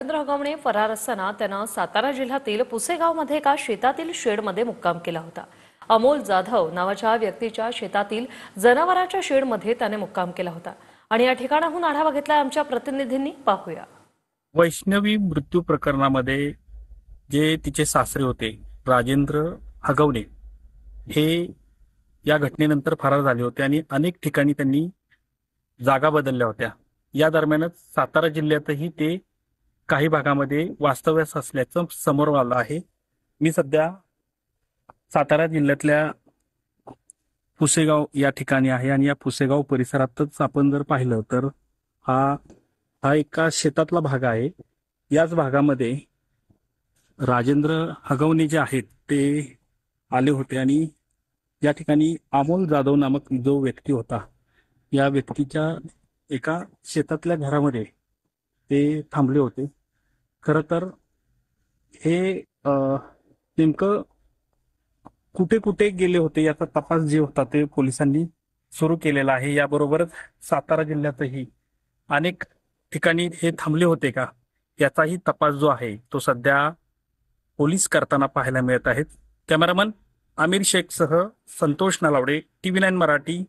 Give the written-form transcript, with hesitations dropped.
राजेंद्र हगवणे फरार असताना त्यानं सातारा जिल्ह्यातील पुसेगावमध्ये एका शेतातील शेडमध्ये मुक्काम केला होता। अमोल जाधव नावाच्या व्यक्तीच्या शेतातील जनावरांच्या शेडमध्ये त्याने मुक्काम केला होता आणि या ठिकाणाहून आढावा घेतलाय आमच्या प्रतिनिधींनी। पाहूया। वैष्णवी मृत्यू प्रकरणामध्ये जे तिचे सासरे होते राजेंद्र हगवणे हे या घटनेनंतर फरार झाले होते आणि अनेक ठिकाणी त्यांनी जागा बदलल्या होत्या। या दरम्यानच सातारा जिल्ह्यातही ते काही भागामध्ये वास्तव्यास असल्याचं समोर आलं आहे। मी सध्या सातारा जिल्ह्यातल्या पुसेगाव या ठिकाणी आहे आणि या पुसेगाव परिसरातच आपण जर पाहिलं तर हा हा एका शेतातला भाग आहे। याच भागामध्ये राजेंद्र हगवणे जे आहेत ते आले होते आणि या ठिकाणी अमोल जाधव नामक जो व्यक्ती होता या व्यक्तीच्या एका शेतातल्या घरामध्ये ते थांबले होते। खरं तर हे नेमकं कुठे कुठे गेले होते याचा तपास जे होता ते पोलिसांनी सुरू केलेला आहे। याबरोबरच सातारा जिल्ह्यातही अनेक ठिकाणी हे थांबले होते का याचाही तपास जो आहे तो सध्या पोलीस करताना पाहायला मिळत आहेत। कॅमेरामन आमिर शेखसह संतोष नलावडे, TV9 मराठी।